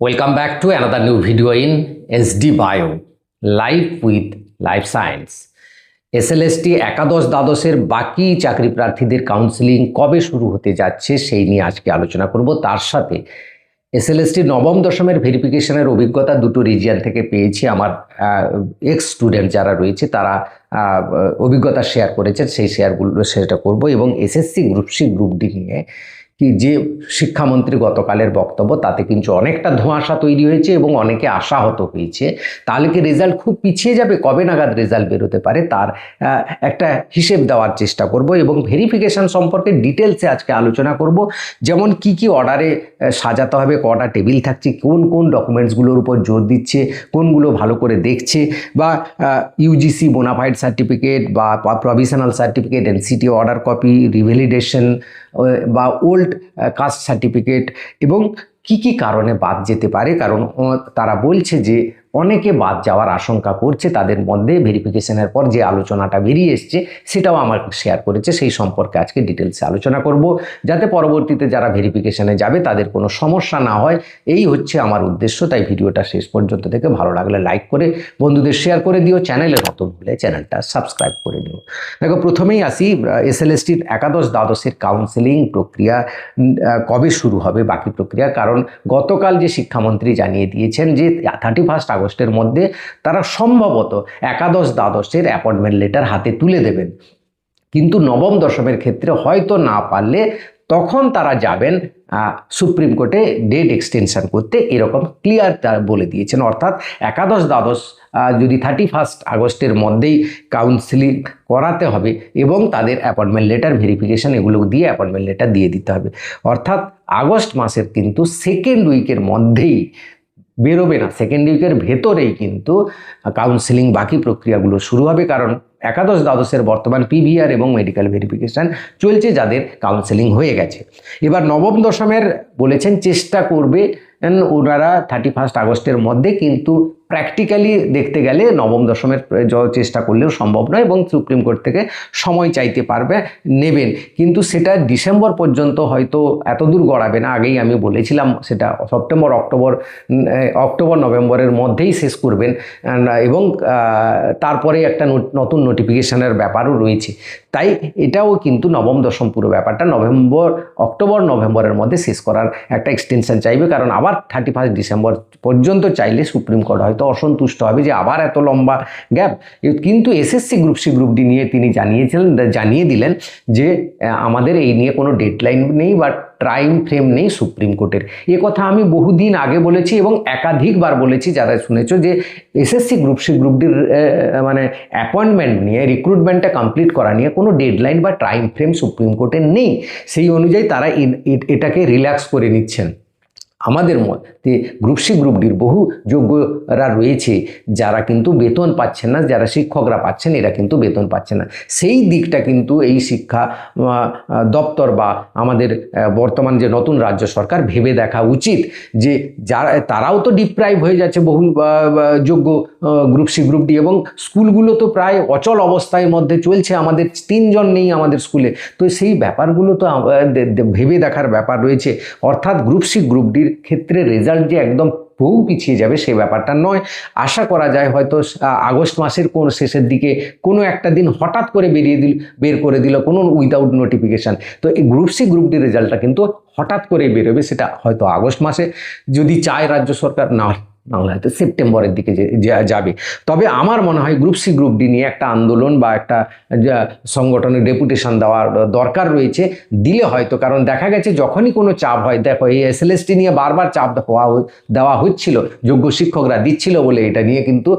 Welcome back to another new video in SD Bio, Life with Life Science. SLST একাদশ দ্বাদশের বাকি চাকরি প্রার্থীদের counselling কবে শুরু হতে যাচ্ছে সেই নিয়ে আজকে আলোচনা করব। তার সাথে SLST নবম দশমের ভেরিফিকেশনের অভিজ্ঞতা দুটো রিজিয়ন থেকে পেয়েছি। আমার এক্স স্টুডেন্ট যারা রয়েছে তারা অভিজ্ঞতা শেয়ার করেছেন, সেই শেয়ারগুলো সেটা করব। এবং SSC group C group D নিয়ে কি যে শিক্ষামন্ত্রী গতকালের বক্তব্য তাতে কিন্তু অনেকটা ধোঁয়াশা তৈরি হয়েছে এবং অনেকে আশাহত হয়েছে। তাহলে কি রেজাল্ট খুব পিছিয়ে যাবে, কবে নাগাদ রেজাল্ট বেরোতে পারে তার একটা হিসেব দেওয়ার চেষ্টা করব। এবং ভেরিফিকেশন সম্পর্কে ডিটেলসে আজকে আলোচনা করব, যেমন কি কি অর্ডারে সাজাতে হবে, কটা টেবিল থাকছে, কোন কোন ডকুমেন্টসগুলোর উপর জোর দিচ্ছে, কোনগুলো ভালো করে দেখছে, বা ইউজিসি বোনাফাইড সার্টিফিকেট বা provisional certificate, NCT order copy, revalidation বা ওল্ড কাস্ট সার্টিফিকেট, এবং কি কি কারণে বাদ যেতে পারে। কারণ তারা বলছে যে অনেকে বাদ যাওয়ার আশঙ্কা করছে, তাদের মধ্যে ভেরিফিকেশনের পর যে আলোচনাটা বেরিয়ে এসছে সেটাও আমার শেয়ার করেছে। সেই সম্পর্কে আজকে ডিটেলসে আলোচনা করব, যাতে পরবর্তীতে যারা ভেরিফিকেশনে যাবে তাদের কোনো সমস্যা না হয়, এই হচ্ছে আমার উদ্দেশ্য। তাই ভিডিওটা শেষ পর্যন্ত থেকে ভালো লাগলে লাইক করে বন্ধুদের শেয়ার করে দিও, চ্যানেলে নতুন হলে চ্যানেলটা সাবস্ক্রাইব করে দিও। দেখো, প্রথমেই আসি SLSTর একাদশ দ্বাদশের কাউন্সেলিং প্রক্রিয়া কবে শুরু হবে, বাকি প্রক্রিয়া। কারণ গতকাল যে শিক্ষামন্ত্রী জানিয়ে দিয়েছেন যে 31 আগস্টের মধ্যে তারা সম্ভবত একাদশ দ্বাদশের অ্যাপয়েন্টমেন্ট লেটার হাতে তুলে দেবেন, কিন্তু নবম দশমের ক্ষেত্রে হয়তো না পারলে তখন তারা যাবেন সুপ্রিম কোর্টে ডেট এক্সটেনশন করতে, এরকম ক্লিয়ার তারা বলে দিয়েছেন। অর্থাৎ একাদশ দ্বাদশ যদি 31 আগস্টের মধ্যেই কাউন্সেলিং করাতে হবে এবং তাদের অ্যাপয়েন্টমেন্ট লেটার ভেরিফিকেশন এগুলো দিয়ে অ্যাপয়েন্টমেন্ট লেটার দিয়ে দিতে হবে। অর্থাৎ আগস্ট মাসের কিন্তু সেকেন্ড উইকের মধ্যেই বেরোবে না, সেকেন্ড উইকের ভেতরেই কিন্তু কাউন্সেলিং বাকি প্রক্রিয়াগুলো শুরু হবে। কারণ একাদশ দ্বাদশের বর্তমান পিভিআর এবং মেডিকেল ভেরিফিকেশান চলছে, যাদের কাউন্সেলিং হয়ে গেছে। এবার নবম দশমের বলেছেন চেষ্টা করবে ওনারা 31 আগস্টের মধ্যে, কিন্তু প্র্যাকটিক্যালি দেখতে গেলে নবম দশমের চেষ্টা করলেও সম্ভব নয় এবং সুপ্রিম কোর্ট থেকে সময় চাইতে পারবে, নেবেন। কিন্তু সেটা ডিসেম্বর পর্যন্ত হয়তো এত দূর গড়াবে না। আগেই আমি বলেছিলাম সেটা সেপ্টেম্বর অক্টোবর নভেম্বরের মধ্যেই শেষ করবেন, এবং তারপরে একটা নতুন নোটিফিকেশনের ব্যাপারও রয়েছে। তাই এটাও কিন্তু নবম দশম পুরো ব্যাপারটা অক্টোবর নভেম্বরের মধ্যে শেষ করার একটা এক্সটেনশন চাইবে। কারণ আবার 31 ডিসেম্বর পর্যন্ত চাইলে সুপ্রিম কোর্ট হয়তো অসন্তুষ্ট হবে যে আবার এত লম্বা গ্যাপ। কিন্তু SSC group C group D নিয়ে তিনি জানিয়ে দিলেন যে আমাদের এই নিয়ে কোনো ডেডলাইন নেই বা টাইম ফ্রেম নেই সুপ্রিম কোর্টের। এ কথা আমি বহুদিন আগে বলেছি এবং একাধিকবার বলেছি, যারা শুনেছো, যে এসএসসি গ্রুপ সি গ্রুপ ডির মানে অ্যাপয়েন্টমেন্ট নিয়ে, রিক্রুটমেন্টটা কমপ্লিট করা নিয়ে কোনো ডেডলাইন বা টাইম ফ্রেম সুপ্রিম কোর্টের নেই। সেই অনুযায়ী তারা এটাকে রিল্যাক্স করে নিচ্ছেন। আমাদের মধ্যে গ্রুপ সি গ্রুপ ডির বহু যোগ্যরা রয়েছে যারা কিন্তু বেতন পাচ্ছেন না, যারা শিক্ষকরা পাচ্ছেন এরা কিন্তু বেতন পাচ্ছে না। সেই দিকটা কিন্তু এই শিক্ষা দপ্তর বা আমাদের বর্তমান যে নতুন রাজ্য সরকার ভেবে দেখা উচিত, যে যারা তারাও তো ডিপ্রাইভ হয়ে যাচ্ছে বহু যোগ্য গ্রুপ সি গ্রুপ ডি, এবং স্কুলগুলো তো প্রায় অচল অবস্থার মধ্যে চলছে, আমাদের 3 জন নেই আমাদের স্কুলে। তো সেই ব্যাপারগুলো তো ভেবে দেখার ব্যাপার রয়েছে। অর্থাৎ গ্রুপ সি গ্রুপ ডির ক্ষেত্রে রেজাল্ট যে একদম বহু পিছিয়ে যাবে সেই ব্যাপারটা নয়। আশা করা যায় হয়তো আগস্ট মাসের কোন শেষের দিকে কোনো একটা দিন হঠাৎ করে বের করে দিল কোনো উইদাউট নোটিফিকেশান। তো এই গ্রুপ সি গ্রুপ ডি রেজাল্টটা কিন্তু হঠাৎ করে বেরোবে, সেটা হয়তো আগস্ট মাসে যদি চায় রাজ্য সরকার, না হয়তো সেপ্টেম্বরের দিকে যাবে। তবে আমার মনে হয় গ্রুপ সি গ্রুপ ডি নিয়ে একটা আন্দোলন বা একটা সংগঠনের ডেপুটেশন দেওয়ার দরকার রয়েছে, দিলে হয়তো। কারণ দেখা গেছে যখনই কোনো চাপ হয়, দেখো এই এসএলএসটি নিয়ে বারবার চাপ দেওয়া হচ্ছিল, যোগ্য শিক্ষকরা দিচ্ছিল বলে এটা নিয়ে কিন্তু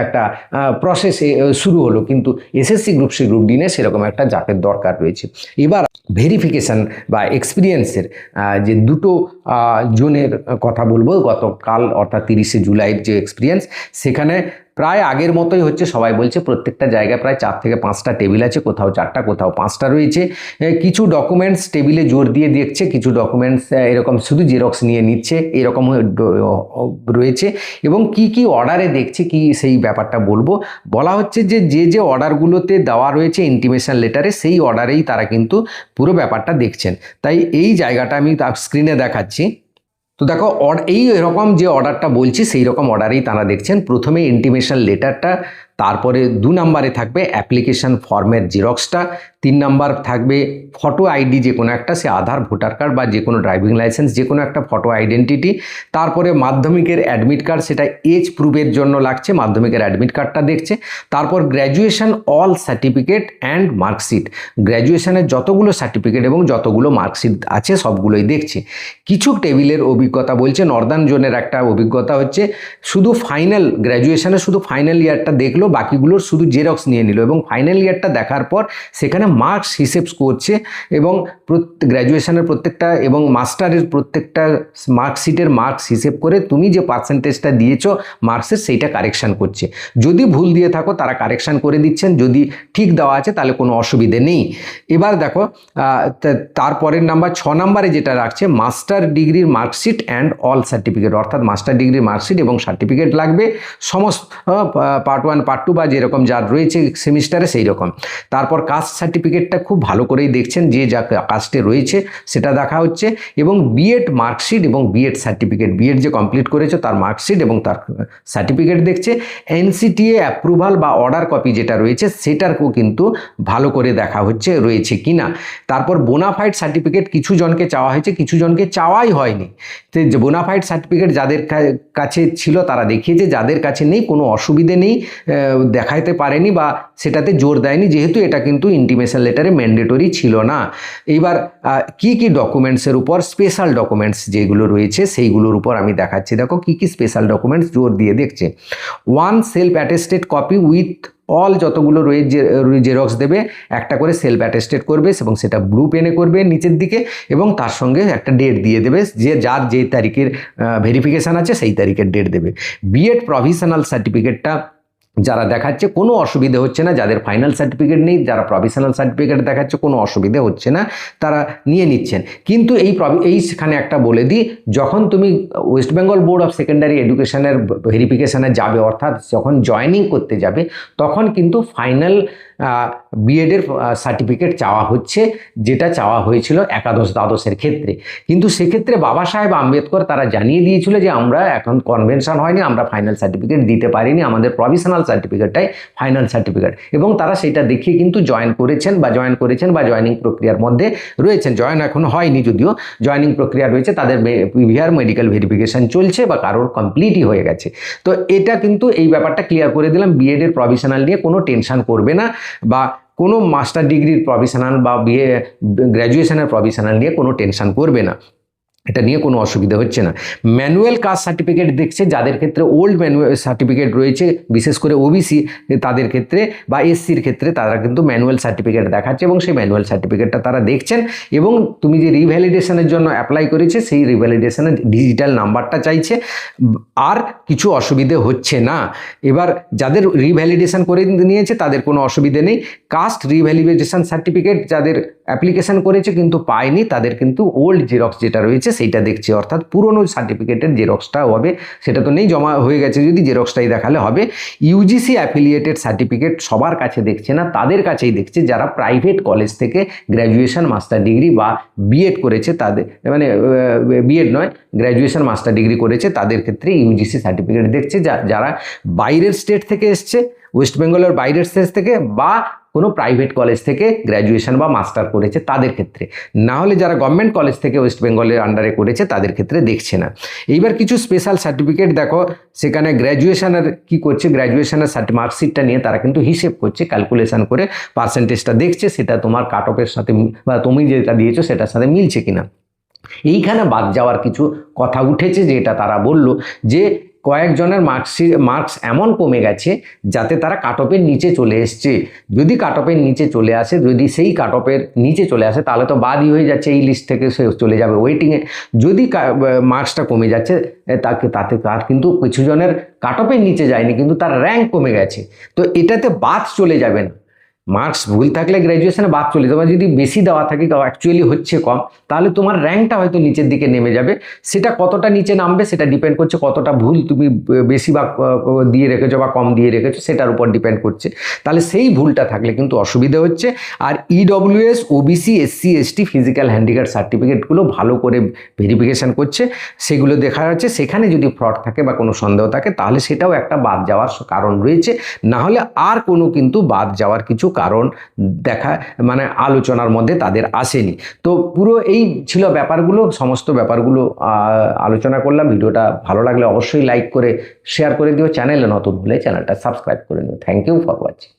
একটা প্রসেস শুরু হলো। কিন্তু SSC group C group D নিয়ে সেরকম একটা চাপের দরকার রয়েছে। এবার ভেরিফিকেশান বা এক্সপিরিয়েন্সের যে দুটো জোনের কথা বলবো। গতকাল অর্থাৎ 30শে জুলাইয়ের যে এক্সপিরিয়েন্স, সেখানে প্রায় আগের মতোই হচ্ছে। সবাই বলছে প্রত্যেকটা জায়গায় প্রায় 4 থেকে 5টা টেবিল আছে, কোথাও 4টা কোথাও 5টা রয়েছে। কিছু ডকুমেন্টস টেবিলে জোর দিয়ে দেখছে, কিছু ডকুমেন্টস এরকম শুধু জেরক্স নিয়ে নিচ্ছে, এরকম রয়েছে। এবং কি কি অর্ডারে দেখছে কি সেই ব্যাপারটা বলবো। বলা হচ্ছে যে অর্ডারগুলোতে দেওয়া রয়েছে ইন্টিমেশন লেটারে, সেই অর্ডারেই তারা কিন্তু পুরো ব্যাপারটা দেখছেন। তাই এই জায়গাটা আমি স্ক্রিনে দেখাচ্ছি। তো দেখো এই এরকম যে অর্ডারটা বলছি সেই রকম অর্ডারেই তারা দেখছেন। প্রথমে ইন্টিমেশন লেটারটা, তারপরে 2 নম্বরে থাকবে অ্যাপ্লিকেশন ফর্মের জেরক্সটা, 3 নম্বর থাকবে ফটো আইডি যে কোনো একটা, সে আধার, ভোটার কার্ড বা যে কোনো ড্রাইভিং লাইসেন্স, যে কোনো একটা ফটো আইডেন্টিটি। তারপরে মাধ্যমিকের অ্যাডমিট কার্ড, সেটা এজ প্রুফের জন্য লাগছে, মাধ্যমিকের অ্যাডমিট কার্ডটা দেখছে। তারপর graduation all certificate and marksheet, গ্র্যাজুয়েশনের যতগুলো সার্টিফিকেট এবং যতগুলো মার্কশিট আছে সবগুলোই দেখছে। কিছু টেবিলের অভিজ্ঞতা বলছে, নর্দার্ন জোনের একটা অভিজ্ঞতা হচ্ছে শুধু ফাইনাল গ্র্যাজুয়েশনের শুধু ফাইনাল ইয়ারটা দেখলো, বাকিগুলোর শুধু জেরক্স নিয়ে নিল এবং ফাইনাল ইয়ারটা দেখার পর সেখানে মার্কস হিসেব করছে এবং গ্র্যাজুয়েশনের প্রত্যেকটা এবং মাস্টারের প্রত্যেকটা মার্কশিটের মার্কস হিসেব করে তুমি যে পার্সেন্টেজটা দিয়েছো মার্কসের সেইটা কারেকশান করছে। যদি ভুল দিয়ে থাকো তারা কারেকশান করে দিচ্ছেন, যদি ঠিক দেওয়া আছে তাহলে কোনো অসুবিধে নেই। এবার দেখো তারপরের নাম্বার 6 নম্বরে যেটা রাখছে মাস্টার ডিগ্রির মার্কশিট অ্যান্ড অল সার্টিফিকেট, অর্থাৎ মাস্টার ডিগ্রির মার্কশিট এবং সার্টিফিকেট লাগবে সমস্ত, পার্ট 1 পার্ট 2 বা যেরকম যার রয়েছে সেমিস্টারে সেই রকম। তারপর কাস্ট সার্টিফিকেটটা খুব ভালো করেই দেখছেন, যে যা কাস্টে রয়েছে সেটা দেখা হচ্ছে, এবং বিএড মার্কশিট এবং বিএড সার্টিফিকেট, বিএড যে কমপ্লিট করেছে তার মার্কশিট এবং তার সার্টিফিকেট দেখছে। এনসিটিএ অ্যাপ্রুভাল বা অর্ডার কপি যেটা রয়েছে সেটারও কিন্তু ভালো করে দেখা হচ্ছে রয়েছে কিনা। তারপর বোনাফাইড সার্টিফিকেট কিছু জনকে চাওয়া হয়েছে, কিছু জনকে চাওয়াই হয়নি। তো যে বোনাফাইড সার্টিফিকেট যাদের কাছে ছিল তারা দেখিয়েছে, যাদের কাছে নেই কোনো অসুবিধে নেই, দেখাইতে পারেনি বা সেটাতে জোর দেয়নি, যেহেতু এটা কিন্তু ইন্টিমেশন লেটারে ম্যান্ডেটরি ছিল না। এইবার কি কি ডকুমেন্টসের উপর স্পেশাল ডকুমেন্টস যেগুলো রয়েছে সেইগুলোর উপর আমি দেখাচ্ছি। দেখো কি কি স্পেশাল ডকুমেন্টস জোর দিয়ে দেখছে। 1 self attested copy with all যতগুলো রয়েছে জেরক্স দেবে, একটা করে সেলফ অ্যাটেস্টেড করবে এবং সেটা ব্লু পেনে করবে নিচের দিকে, এবং তার সঙ্গে একটা ডেট দিয়ে দেবে, যে যার যে তারিখের ভেরিফিকেশান আছে সেই তারিখের ডেট দেবে। বিএড প্রভিশনাল সার্টিফিকেটটা যারা দেখাচ্ছে কোনো অসুবিধে হচ্ছে না, যাদের ফাইনাল সার্টিফিকেট নেই, যারা প্রভিশনাল সার্টিফিকেট দেখাচ্ছে কোনো অসুবিধে হচ্ছে না, তারা নিয়ে নিচ্ছেন। কিন্তু এইখানে একটা বলে দিই, যখন তুমি West Bengal board of secondary এডুকেশনের ভেরিফিকেশানে যাবে, অর্থাৎ যখন জয়েনিং করতে যাবে, তখন কিন্তু ফাইনাল বিএডের সার্টিফিকেট চাওয়া হচ্ছে, যেটা চাওয়া হয়েছিল একাদশ দ্বাদশের ক্ষেত্রে। কিন্তু সেক্ষেত্রে বাবা সাহেব আম্বেদকর তারা জানিয়ে দিয়েছিল যে আমরা এখন কনভেনশন হয়নি, আমরা ফাইনাল সার্টিফিকেট দিতে পারিনি, আমাদের প্রভিশনাল সার্টিফিকেটটাই ফাইনাল সার্টিফিকেট, এবং তারা সেটা দেখিয়ে কিন্তু জয়েন করেছেন বা জয়েনিং প্রক্রিয়ার মধ্যে রয়েছেন। জয়েন এখনো হয়নি, যদিও জয়েনিং প্রক্রিয়া রয়েছে, তাদের পিভিআর মেডিকেল ভেরিফিকেশান চলছে বা কারোর কমপ্লিটই হয়ে গেছে। তো এটা কিন্তু এই ব্যাপারটা ক্লিয়ার করে দিলাম, বিএডের প্রভিশনাল নিয়ে কোনো টেনশন করবে না, বা কোনো মাস্টার ডিগ্রির প্রভিশনাল বা গ্র্যাজুয়েশনের প্রভিশনাল নিয়ে কোনো টেনশন করবে না, এটা নিয়ে কোনো অসুবিধা হচ্ছে না। ম্যানুয়াল কাস্ট সার্টিফিকেট দেখছে, যাদের ক্ষেত্রে ওল্ড ম্যানুয়াল সার্টিফিকেট রয়েছে, বিশেষ করে ওবিসি তাদের ক্ষেত্রে বা এসসির ক্ষেত্রে তারা কিন্তু ম্যানুয়াল সার্টিফিকেট দেখাচ্ছে, এবং সেই ম্যানুয়াল সার্টিফিকেটটা তারা দেখছেন। এবং তুমি যে রিভ্যালিডেশনের জন্য অ্যাপ্লাই করেছে সেই রিভ্যালিডেশনের ডিজিটাল নাম্বারটা চাইছে, আর কিছু অসুবিধে হচ্ছে না। এবার যাদের রিভ্যালিডেশন করে নিয়েছে তাদের কোনো অসুবিধে নেই। কাস্ট রিভ্যালিডেশন সার্টিফিকেট যাদের অ্যাপ্লিকেশন করেছে কিন্তু পায়নি, তাদের কিন্তু ওল্ড জেরক্স যেটা রয়েছে সেইটা দেখছে, অর্থাৎ পুরনো সার্টিফিকেটের জেরক্সটা হবে, সেটা তো নেই, জমা হয়ে গেছে, যদি জেরক্সটাই দেখালে হবে। ইউজিসি অ্যাফিলিয়েটেড সার্টিফিকেট সবার কাছে দেখছে না, তাদের কাছেই দেখছে যারা প্রাইভেট কলেজ থেকে গ্র্যাজুয়েশন মাস্টার ডিগ্রি বা বিএড করেছে, তাদের মানে বিএড নয় গ্র্যাজুয়েশন মাস্টার ডিগ্রি করেছে, তাদের ক্ষেত্রে ইউজিসি সার্টিফিকেট দেখছে। যারা বাইরের স্টেট থেকে এসছে, ওয়েস্ট বেঙ্গলের বাইরের স্টেট থেকে বা কোনো প্রাইভেট কলেজ থেকে গ্র্যাজুয়েশন বা মাস্টার করেছে তাদের ক্ষেত্রে, না হলে যারা গভর্নমেন্ট কলেজ থেকে ওয়েস্ট বেঙ্গলের আন্ডারে করেছে তাদের ক্ষেত্রে দেখছে না। এইবার কিছু স্পেশাল সার্টিফিকেট দেখো, সেখানে গ্র্যাজুয়েশনের কি করছে, গ্র্যাজুয়েশনের মার্কশিটটা নিয়ে তারা কিন্তু হিসেব করছে, ক্যালকুলেশন করে পার্সেন্টেজটা দেখছে, সেটা তোমার কাট অফের সাথে বা তুমি যেটা দিয়েছো সেটার সাথে মিলছে কিনা। এইখানে বাদ যাওয়ার কিছু কথা উঠেছে, যেটা তারা বলল যে কয়েকজনের মার্কস এমন কমে গেছে যাতে তারা কাট অফের নিচে চলে এসছে। যদি কাট অফের নিচে চলে আসে, যদি সেই কাট অফের নিচে চলে আসে তাহলে তো বাদই হয়ে যাচ্ছে, এই লিস্ট থেকে সে চলে যাবে ওয়েটিংয়ে। যদি মার্কসটা কমে যাচ্ছে তাতে তার কিন্তু কিছু জনের কাট অফের নিচে যায়নি, কিন্তু তার র্যাঙ্ক কমে গেছে, তো এটাতে বাদ চলে যাবে না। মার্কস ভুল থাকলে গ্র্যাজুয়েশনে বাদ চলে, তোমার যদি বেশি দেওয়া থাকে অ্যাকচুয়ালি হচ্ছে কম, তাহলে তোমার র্যাঙ্কটা হয়তো নিচের দিকে নেমে যাবে। সেটা কতটা নিচে নামবে সেটা ডিপেন্ড করছে কতটা ভুল তুমি বেশি বা দিয়ে রেখেছো বা কম দিয়ে রেখেছো, সেটার উপর ডিপেন্ড করছে। তাহলে সেই ভুলটা থাকলে কিন্তু অসুবিধা হচ্ছে। আর EWS, OBC, SC, ST physical handicap সার্টিফিকেটগুলো ভালো করে ভেরিফিকেশান করছে, সেগুলো দেখা যাচ্ছে। সেখানে যদি ফ্রড থাকে বা কোনো সন্দেহ থাকে তাহলে সেটাও একটা বাদ যাওয়ার কারণ রয়েছে। না হলে আর কোনো কিন্তু বাদ যাওয়ার কিছু কারণ দেখা মানে আলোচনার মধ্যে তাদের আসেনি। তো পুরো এই ছিল ব্যাপারগুলো, সমস্ত ব্যাপারগুলো আলোচনা করলাম। ভিডিওটা ভালো লাগলে অবশ্যই লাইক করে শেয়ার করে দিও, চ্যানেলে নতুন হলে চ্যানেলটা সাবস্ক্রাইব করে নিও। Thank you for watching.